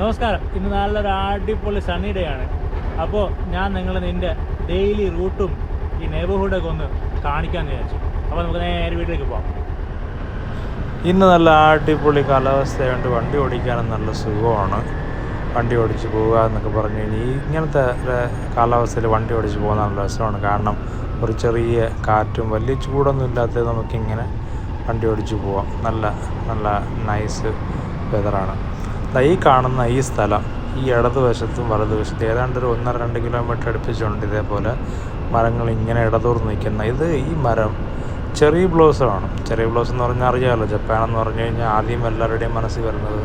നമസ്കാരം. ഇന്ന് നല്ലൊരു അടിപൊളി സണ്ണി ഡേ ആണ്. അപ്പോൾ ഞാൻ നിൻ്റെ ഡെയിലി റൂട്ടും ഈ നെയ്ബർഹുഡൊക്കെ ഒന്ന് കാണിക്കാമെന്ന് വിചാരിച്ചു. അപ്പോൾ നമുക്ക് നേരെ വീട്ടിലേക്ക് പോകാം. ഇന്ന് നല്ല അടിപൊളി കാലാവസ്ഥയായതുകൊണ്ട് വണ്ടി ഓടിക്കാനും നല്ല സുഖമാണ്. വണ്ടി ഓടിച്ച് പോവുക എന്നൊക്കെ പറഞ്ഞു കഴിഞ്ഞാൽ ഇങ്ങനത്തെ കാലാവസ്ഥയിൽ വണ്ടി ഓടിച്ച് പോകാൻ നല്ല രസമാണ്. കാരണം ഒരു ചെറിയ കാറ്റും വലിയ ചൂടൊന്നും ഇല്ലാത്തത് നമുക്കിങ്ങനെ വണ്ടി ഓടിച്ച് പോവാം. നല്ല നല്ല നൈസ് വെതറാണ്. ഈ കാണുന്ന ഈ സ്ഥലം ഈ ഇടതുവശത്തും വലതുവശത്തും ഏതാണ്ട് ഒരു 1-2 കിലോമീറ്റർ അടുപ്പിച്ചുണ്ട്. ഇതേപോലെ മരങ്ങൾ ഇങ്ങനെ ഇടതൂർന്ന് നിൽക്കുന്ന ഈ മരം ചെറി ബ്ലോസമാണ്. ചെറി ബ്ലോസം എന്ന് പറഞ്ഞാൽ അറിയാമല്ലോ, ജപ്പാനെന്ന് പറഞ്ഞു കഴിഞ്ഞാൽ ആദ്യം എല്ലാവരുടെയും മനസ്സിൽ വരുന്നത്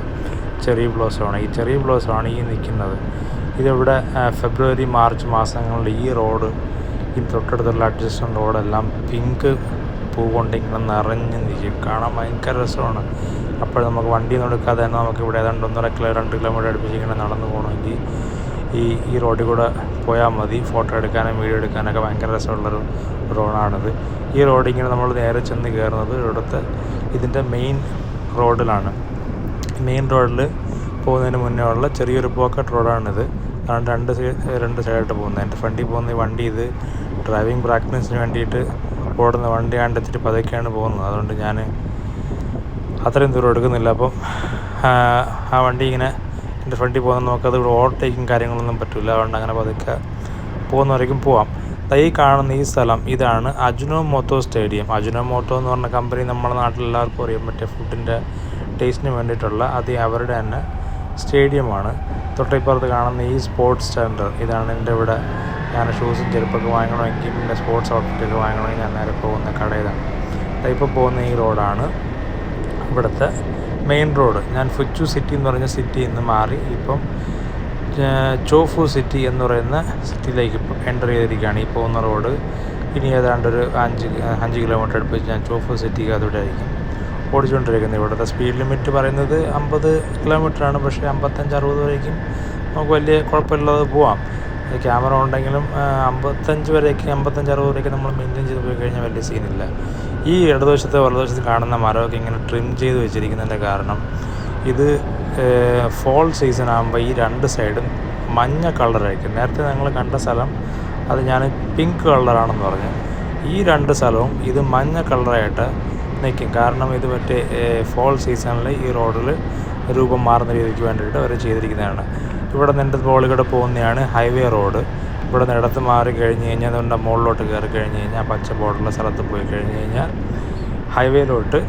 ചെറി ബ്ലോസമാണ്. ഈ ചെറി ബ്ലോസമാണ് ഈ നിൽക്കുന്നത്. ഇതിവിടെ ഫെബ്രുവരി മാർച്ച് മാസങ്ങളിൽ ഈ റോഡ് ഈ തൊട്ടടുത്തുള്ള അഡ്ജസ്റ്റ്മെൻറ്റ് റോഡെല്ലാം പിങ്ക് പൂ കൊണ്ട് ഇങ്ങനെ നിറഞ്ഞ് നിൽക്കും. കാണാൻ ഭയങ്കര രസമാണ്. അപ്പോൾ നമുക്ക് വണ്ടിയൊന്നും എടുക്കാതെ തന്നെ നമുക്ക് ഇവിടെ ഏതാണ്ട് 2 കിലോമീറ്റർ അടുപ്പിച്ച് ഇങ്ങനെ നടന്നു പോകണമെങ്കിൽ ഈ റോഡിൽ കൂടെ പോയാൽ മതി. ഫോട്ടോ എടുക്കാനും വീഡിയോ എടുക്കാനൊക്കെ ഭയങ്കര രസമുള്ളൊരു റോഡാണിത്. ഈ റോഡ് ഇങ്ങനെ നമ്മൾ നേരെ ചെന്ന് കയറുന്നത് ഇവിടുത്തെ ഇതിൻ്റെ മെയിൻ റോഡിലാണ്. മെയിൻ റോഡിൽ പോകുന്നതിന് മുന്നേ ഉള്ള ചെറിയൊരു പോക്കറ്റ് റോഡാണിത്. കാരണം രണ്ട് സൈഡായിട്ട് പോകുന്നത്. എൻ്റെ ഫ്രണ്ടിൽ പോകുന്ന ഈ വണ്ടി ഇത് ഡ്രൈവിംഗ് പ്രാക്ടീസിന് വേണ്ടിയിട്ട് ഓടുന്ന വണ്ടിയാണ്ട് ഇത്തിരി പതുക്കെയാണ് പോകുന്നത്. അതുകൊണ്ട് ഞാൻ അത്രയും ദൂരം എടുക്കുന്നില്ല. അപ്പം ആ വണ്ടി ഇങ്ങനെ എൻ്റെ ഫ്രണ്ടിൽ പോകുന്ന നമുക്കത് ഇവിടെ ഓവർടേക്കും കാര്യങ്ങളൊന്നും പറ്റില്ല. അതുകൊണ്ട് അങ്ങനെ പതുക്കെ പോകുന്നവരേക്കും പോവാം. ഈ കാണുന്ന ഈ സ്ഥലം ഇതാണ് അജിനോമോട്ടോ സ്റ്റേഡിയം. അജിനോമോട്ടോ എന്ന് പറഞ്ഞ കമ്പനി നമ്മുടെ നാട്ടിൽ എല്ലാവർക്കും അറിയാൻ പറ്റിയ ഫുഡിൻ്റെ ടേസ്റ്റിന് വേണ്ടിയിട്ടുള്ള അവരുടെ തന്നെ സ്റ്റേഡിയമാണ്. തൊട്ടിപ്പുറത്ത് കാണുന്ന ഈ സ്പോർട്സ് സെൻറ്റർ ഇതാണ്. എൻ്റെ ഇവിടെ ഞാൻ ഷൂസും ചെരുപ്പൊക്കെ വാങ്ങണമെങ്കിൽ പിന്നെ സ്പോർട്സ് ഔട്ട്ഫിറ്റൊക്കെ വാങ്ങണമെങ്കിൽ ഞാൻ നേരെ പോകുന്ന കട ഇതാണ്. ഇപ്പോൾ പോകുന്ന ഈ റോഡാണ് ഇവിടുത്തെ മെയിൻ റോഡ്. ഞാൻ ഫുച്ചു സിറ്റി എന്ന് പറഞ്ഞ സിറ്റിയിൽ നിന്ന് മാറി ഇപ്പം ചോഫു സിറ്റി എന്ന് പറയുന്ന സിറ്റിയിലേക്ക് ഇപ്പം എൻ്റർ ചെയ്തിരിക്കുകയാണ്. ഈ പോകുന്ന റോഡ് ഇനി ഏതാണ്ട് ഒരു 5 കിലോമീറ്റർ അടുപ്പിച്ച് ഞാൻ ചോഫു സിറ്റിക്ക് അതുവിടെ ആയിരിക്കും ഓടിച്ചുകൊണ്ടിരിക്കുന്നത്. ഇവിടുത്തെ സ്പീഡ് ലിമിറ്റ് പറയുന്നത് 50 കിലോമീറ്ററാണ്. പക്ഷേ 55-60 വരേക്കും നമുക്ക് വലിയ കുഴപ്പമില്ലാതെ പോവാം. ക്യാമറ ഉണ്ടെങ്കിലും 55-60 വരെയൊക്കെ നമ്മൾ മെയിൻറ്റെയിൻ ചെയ്ത് പോയി കഴിഞ്ഞാൽ വലിയ സീനില്ല. ഈ വലതുവശത്ത് കാണുന്ന മരമൊക്കെ ഇങ്ങനെ ട്രിം ചെയ്ത് വെച്ചിരിക്കുന്നതിൻ്റെ കാരണം ഇത് ഫോൾ സീസൺ ആകുമ്പോൾ ഈ 2 സൈഡും മഞ്ഞ കളറായിരിക്കും. നേരത്തെ ഞങ്ങൾ കണ്ട സ്ഥലം അത് ഞാൻ പിങ്ക് കളറാണെന്ന് പറഞ്ഞു. ഈ 2 സ്ഥലവും ഇത് മഞ്ഞ കളറായിട്ട് നിൽക്കും. കാരണം ഇത് മറ്റേ ഫോൾ സീസണിൽ ഈ റോഡിൽ രൂപം മാറുന്ന രീതിക്ക് വേണ്ടിയിട്ട് അവർ ചെയ്തിരിക്കുന്നതാണ്. ഇവിടെ നിന്ന് ബോളിലൂടെ പോകുന്നതാണ് ഹൈവേ റോഡ്. ഇവിടെ നിന്ന് ഇടത്ത് മാറി കഴിഞ്ഞ് കഴിഞ്ഞാൽ അതുകൊണ്ട് മുകളിലോട്ട് കയറി കഴിഞ്ഞ് കഴിഞ്ഞാൽ പച്ച ബോർഡുള്ള സ്ഥലത്ത് പോയി കഴിഞ്ഞ് കഴിഞ്ഞാൽ ഹൈവേയിലോട്ട്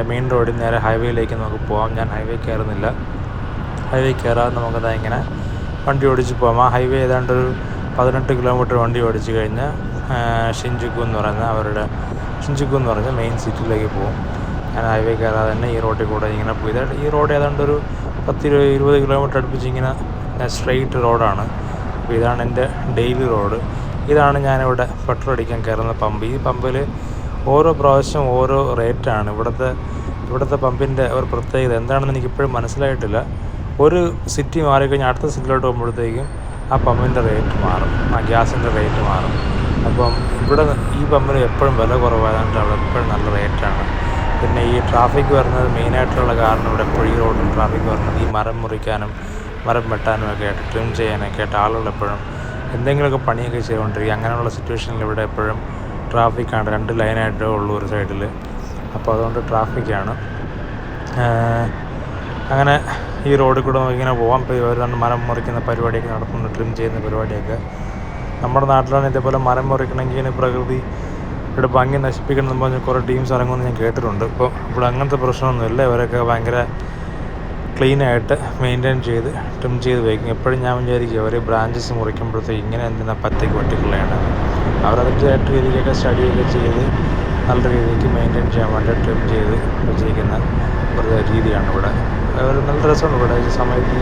മെയിൻ റോഡിൽ നേരെ ഹൈവേയിലേക്ക് നമുക്ക് പോകാം. ഞാൻ ഹൈവേ കയറുന്നില്ല. ഹൈവേ കയറാതെ നമുക്കത് ഇങ്ങനെ വണ്ടി ഓടിച്ച് പോകാം. ആ ഹൈവേ ഏതാണ്ട് ഒരു 18 കിലോമീറ്റർ വണ്ടി ഓടിച്ച് കഴിഞ്ഞാൽ ഷിൻജുക്കു എന്ന് പറഞ്ഞ മെയിൻ സിറ്റിയിലേക്ക് പോകും. ഞാൻ ഹൈവേ കയറാതെ തന്നെ ഈ റോഡിൽ കൂടെ ഇങ്ങനെ പോയി. ഈ റോഡ് ഏതാണ്ട് ഒരു 10-20 കിലോമീറ്റർ അടുപ്പിച്ച് ഇങ്ങനെ സ്ട്രെയിറ്റ് റോഡാണ്. അപ്പോൾ ഇതാണ് എൻ്റെ ഡെയിലി റോഡ്. ഇതാണ് ഞാനിവിടെ പെട്രോൾ അടിക്കാൻ കയറുന്ന പമ്പ്. ഈ പമ്പിൽ ഓരോ പ്രാവശ്യം ഓരോ റേറ്റാണ്. ഇവിടുത്തെ പമ്പിൻ്റെ ഒരു പ്രത്യേകത എന്താണെന്ന് എനിക്കിപ്പോഴും മനസ്സിലായിട്ടില്ല. ഒരു സിറ്റി മാറിക്കഴിഞ്ഞാൽ അടുത്ത സിറ്റിയിലോട്ട് പോകുമ്പോഴത്തേക്കും ആ പമ്പിൻ്റെ റേറ്റ് മാറും, ആ ഗ്യാസിൻ്റെ റേറ്റ് മാറും. അപ്പം ഈ പമ്പിന് എപ്പോഴും വില കുറവായതുകൊണ്ട് അവിടെ എപ്പോഴും നല്ല റേറ്റാണ്. പിന്നെ ഈ ട്രാഫിക് വരുന്നത് മെയിനായിട്ടുള്ള കാരണം ഇവിടെ എപ്പോഴും ഈ റോഡിൽ ട്രാഫിക് വരുന്നത് ഈ മരം മുറിക്കാനും മരം വെട്ടാനും ഒക്കെ ആയിട്ട് ട്രിം ചെയ്യാനൊക്കെ ആയിട്ട് ആളുകൾ എപ്പോഴും എന്തെങ്കിലുമൊക്കെ പണിയൊക്കെ ചെയ്തുകൊണ്ടിരിക്കുക. അങ്ങനെയുള്ള സിറ്റുവേഷനിൽ ഇവിടെ എപ്പോഴും ട്രാഫിക്കാണ്. 2 ലൈനായിട്ടേ ഉള്ളൂ ഒരു സൈഡിൽ. അപ്പോൾ അതുകൊണ്ട് ട്രാഫിക്കാണ്. അങ്ങനെ ഈ റോഡിൽ കൂടെ ഇങ്ങനെ പോകാം. ഇപ്പോൾ ഒരു മരം മുറിക്കുന്ന പരിപാടിയൊക്കെ നടത്തുന്നുണ്ട്, ട്രിം ചെയ്യുന്ന പരിപാടിയൊക്കെ. നമ്മുടെ നാട്ടിലാണ് ഇതേപോലെ മരം മുറിക്കണമെങ്കിൽ പ്രകൃതിയുടെ ഭംഗി നശിപ്പിക്കണമെന്ന് പറഞ്ഞ് കുറേ ടീംസ് ഇറങ്ങുമെന്ന് ഞാൻ കേട്ടിട്ടുണ്ട്. ഇപ്പോൾ അങ്ങനത്തെ പ്രശ്നമൊന്നുമില്ല. ഇവരൊക്കെ ഭയങ്കര ക്ലീനായിട്ട് മെയിൻറ്റെയിൻ ചെയ്ത് ട്രിം ചെയ്ത് വയ്ക്കും. എപ്പോഴും ഞാൻ വിചാരിക്കും അവർ ബ്രാഞ്ചസ് മുറിക്കുമ്പോഴത്തേക്ക് ഇങ്ങനെ എന്തിനാ പത്തേക്ക് വെട്ടിക്കളയാണ്. അവരതിൻ്റെ രീതിക്കൊക്കെ സ്റ്റഡിയൊക്കെ ചെയ്ത് നല്ല രീതിക്ക് മെയിൻറ്റെയിൻ ചെയ്യാൻ വേണ്ടി ട്രിം ചെയ്ത് വെച്ചിരിക്കുന്ന ഒരു രീതിയാണ് ഇവിടെ. ഒരു നല്ല രസമുണ്ട് ഇവിടെ. ഈ സമയത്ത്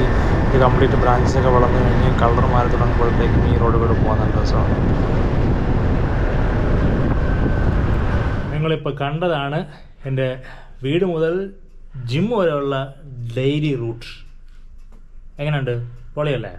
ഈ കംപ്ലീറ്റ് ബ്രാഞ്ചസൊക്കെ വളർന്നു കഴിഞ്ഞ് കളർ മാറി തുടങ്ങുമ്പോഴത്തേക്കും ഈ റോഡ് കൂടെ പോകാൻ നല്ല രസമാണ്. നിങ്ങളിപ്പോൾ കണ്ടതാണ് എൻ്റെ വീട് മുതൽ ജിം വരെയുള്ള ഡെയിലി റൂട്ട്. എങ്ങനെയുണ്ട്? പൊളിയല്ലേ?